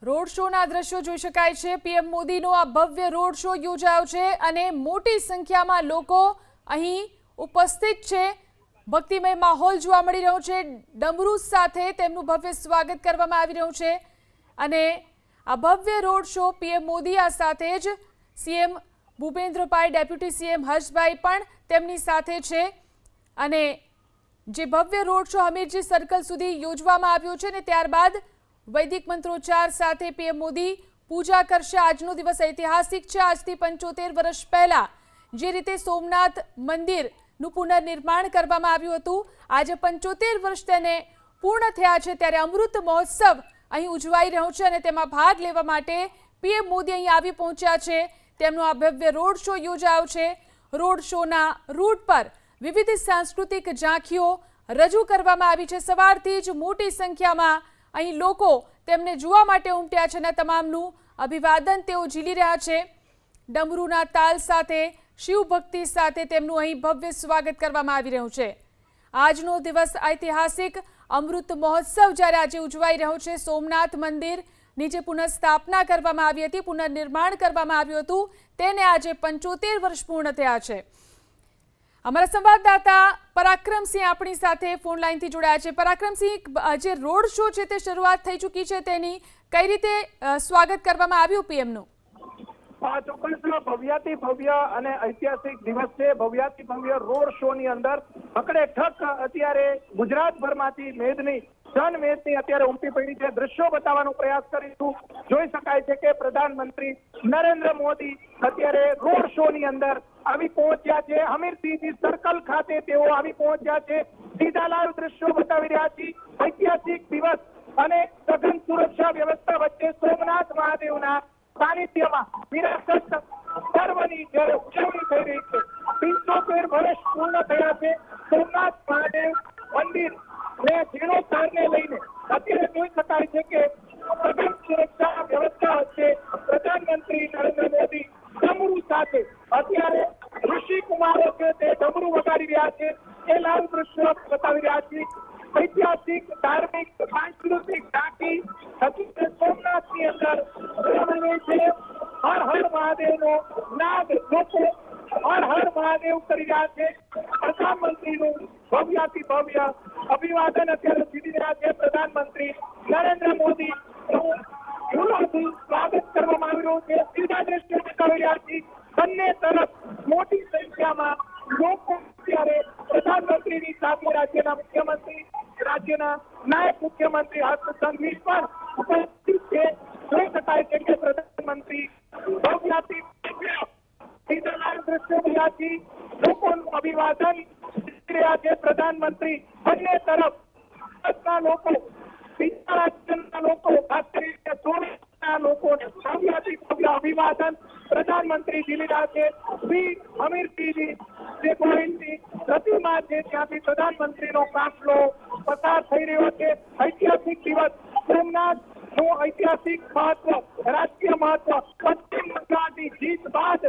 Road શોના દ્રશ્યો જોઈ શકાય છે। પીએમ મોદીનો આ ભવ્ય રોડ શો યોજાયો છે અને મોટી સંખ્યામાં લોકો અહીં ઉપસ્થિત છે। ભક્તિમય માહોલ જોવા મળી રહ્યો છે। ડમરૂ સાથે તેમનું ભવ્ય સ્વાગત કરવામાં આવી રહ્યું છે અને આ ભવ્ય રોડ શો પીએમ મોદી આ સાથે જ CM Bhupendrabhai, deputy CM Harshbhai પણ તેમની સાથે છે અને જે ભવ્ય રોડ શો હમીરજી સર્કલ સુધી યોજવામાં આવ્યો છે ને ત્યારબાદ વૈદિક મંત્રોચ્ચાર સાથે પીએમ મોદી પૂજા કરશે। આજનો દિવસ ઐતિહાસિક છે। આજથી 75 વર્ષ પહેલા જે રીતે સોમનાથ મંદિરનું પુનર્નિર્માણ કરવામાં આવ્યું હતું, આજે 75 વર્ષ તેને પૂર્ણ થયા છે ત્યારે અમૃત મહોત્સવ અહીં ઉજવાઈ રહ્યો છે અને તેમાં ભાગ લેવા માટે પીએમ મોદી અહીં આવી પહોંચ્યા છે। તેમનો આ ભવ્ય રોડ શો યોજાયો છે। રોડ શોના રૂટ પર વિવિધ સાંસ્કૃતિક ઝાંખીઓ રજૂ કરવામાં આવી છે। સવારથી જ મોટી સંખ્યામાં અહીં લોકો તેમને જોવા માટે ઉમટ્યા છે અને તમામનું અભિવાદન તેઓ ઝીલી રહ્યા છે। ડમરૂના તાલ સાથે, શિવ ભક્તિ સાથે તેમનું અહીં ભવ્ય સ્વાગત કરવામાં આવી રહ્યું છે। આજનો દિવસ ઐતિહાસિક અમૃત મહોત્સવ જ્યારે આજે ઉજવાઈ રહ્યો છે। સોમનાથ મંદિરની જે પુનઃસ્થાપના કરવામાં આવી હતી, પુનર્નિર્માણ કરવામાં આવ્યું હતું, તેને આજે 75 વર્ષ પૂર્ણ થયા છે। અમારા સંવાદદાતા પરાક્રમસિંહ આપણી સાથે ફોન લાઈનથી જોડાયા છે। પરાક્રમસિંહ, જે રોડ શો છે તે શરૂઆત થઈ ચૂકી છે, તેની કઈ રીતે સ્વાગત કરવામાં આવ્યું પીએમનું? ચોક્કસ ભવ્યાતિ ભવ્ય અને ઐતિહાસિક દિવસ છે। ભવ્યાતિ ભવ્ય રોડ શો ની અંદર અકડે ઠક અત્યારે ગુજરાતભરમાંથી મેદની જનમેદની અત્યારે ઉમટી પડી છે। દ્રશ્યો બતાવવાનો પ્રયાસ કરીશું। જોઈ શકાય છે કે પ્રધાનમંત્રી નરેન્દ્ર મોદી અત્યારે રોડ શો ની અંદર આવી પહોંચ્યા છે। હમીરજી સર્કલ ખાતે તેઓ આવી પહોંચ્યા છે। સીધા લાઈવ દ્રશ્યો બતાવી રહ્યા છીએ। ઐતિહાસિક દિવસ અને સઘન સુરક્ષા વ્યવસ્થા વચ્ચે સોમનાથ મહાદેવના સાનિધ્યમાં વિરાસત પર્વની જ્યારે ઉજવણી થઈ રહી છે। 75 વર્ષ પૂર્ણ થયા છે। સોમનાથ મહાદેવ મંદિર ને જીર્ણોદ્ધારને લઈને અત્યારે જોઈ શકાય છે કે સઘન સુરક્ષા વ્યવસ્થા વચ્ચે પ્રધાનમંત્રી નરેન્દ્ર મોદી ડમરૂ સાથે અત્યારે ઋષિ કુમારો છે તે ડમરૂ વગાડી રહ્યા છે। એ લાઈવ દ્રશ્યો બતાવી રહ્યા છીએ। ઐતિહાસિક, ધાર્મિક, સાંસ્કૃતિક ઝાંખી સોમનાથની અંદર છે। હર હર મહાદેવનો નાદ લોકો હર હર મહાદેવ કરી રહ્યા છે। પ્રધાનમંત્રીનું ભવ્યાતિ ભવ્ય અભિવાદન અત્યારે સીધી રહ્યા છે। પ્રધાનમંત્રી નરેન્દ્ર મોદી ફૂલોથી સ્વાગત કરવામાં આવી રહ્યું છે। સીધા દ્રશ્યો બતાવી રહ્યા છીએ। બંને તરફ મોટી સંખ્યામાં લોકો અત્યારે પ્રધાનમંત્રીની સાથે રાજ્યના મુખ્યમંત્રી, રાજ્યના નાયબ મુખ્યમંત્રી હર્ષ સંઘવી પણ ઉપસ્થિત છે। જોઈ શકાય છે કે પ્રધાનમંત્રી ભવ્યાતિ સીધા દ્રશ્યો રહ્યા છીએ। લોકોનું અભિવાદન રહ્યા છે। પ્રધાનમંત્રી બંને તરફ લોકો, બીજા રાજ્યના લોકો, ખાસ કરીને સોમનાથના લોકોને ભવ્યાતિ ભવ્ય અભિવાદન પ્રધાનમંત્રી ઝીલી રહ્યા છે। શ્રી હમીરજી જે ગોવિંદની પ્રતિમા છે ત્યાંથી પ્રધાનમંત્રીનો કાફલો પસાર થઈ રહ્યો છે। ઐતિહાસિક દિવસ, સોમનાથનું ઐતિહાસિક મહત્વ, રાજકીય મહત્વ, પશ્ચિમ બંગાળની જીત બાદ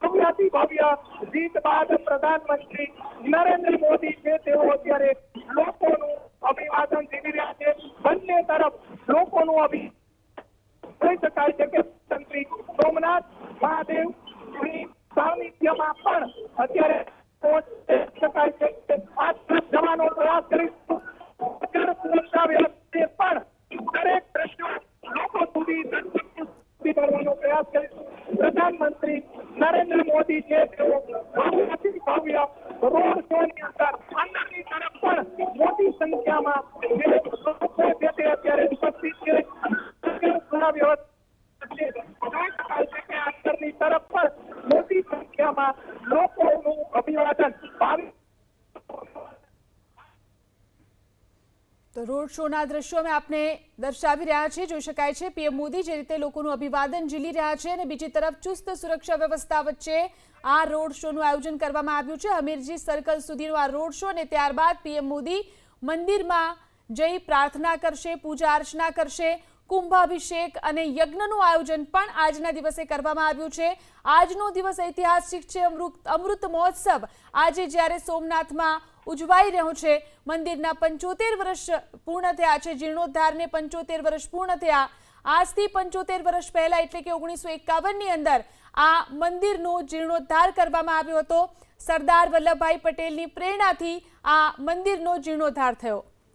ભવ્યાતિ ભવ્ય જીત બાદ પ્રધાનમંત્રી નરેન્દ્ર મોદી છે તેઓ અત્યારે લોકોનું અભિવાદન ઝીલી રહ્યા છે। બંને તરફ લોકોનું જોઈ શકાય છે કે મંત્રી સોમનાથ મહાદેવ સાનિધ્યમાં પણ અત્યારે પહોંચી શકાય છે। આ તરફ જવાનો પ્રયાસ કરીશું। સુરક્ષા વ્યવસ્થા પણ દરેક દ્રશ્યો લોકો સુધી કરવાનો પ્રયાસ કરીશું। પ્રધાનમંત્રી નરેન્દ્ર મોદી છે તેઓ ભવ્યાતિ ભવ્ય રોડ શો ની અંદરની તરફ પણ મોટી સંખ્યામાં જે લોકો છે તે અત્યારે ઉપસ્થિત છે। સુરક્ષા વ્યવસ્થા જોઈ શકાય છે કે અંદરની તરફ પણ મોટી સંખ્યામાં લોકોનું અભિવાદન તો રોડ શોના દ્રશ્યો અમે આપને દર્શાવી રહ્યા છીએ। જોઈ શકાય છે પીએમ મોદી જે રીતે લોકોનું અભિવાદન ઝીલી રહ્યા છે અને બીજી તરફ ચુસ્ત સુરક્ષા વ્યવસ્થા વચ્ચે આ રોડ શોનું આયોજન કરવામાં આવ્યું છે। હમીરજી સર્કલ સુધીનો આ રોડ શો અને ત્યારબાદ પીએમ મોદી મંદિરમાં જઈ પ્રાર્થના કરશે, પૂજા અર્ચના કરશે। કુંભાભિષેક અને યજ્ઞનું આયોજન પણ આજના દિવસે કરવામાં આવ્યું છે। આજનો દિવસ ઐતિહાસિક છે। અમૃત મહોત્સવ આજે જ્યારે સોમનાથમાં ઉજવાઈ રહ્યો છે। મંદિરના 75 વર્ષ પૂર્ણ થયા છે। જીર્ણોદ્ધારને 75 વર્ષ પૂર્ણ થયા। આજથી 75 વર્ષ પહેલા એટલે કે 1951ની અંદર આ મંદિરનો જીર્ણોદ્ધાર કરવામાં આવ્યો હતો. સરદાર વલ્લભભાઈ પટેલની પ્રેરણાથી આ મંદિરનો જીર્ણોદ્ધાર થયો.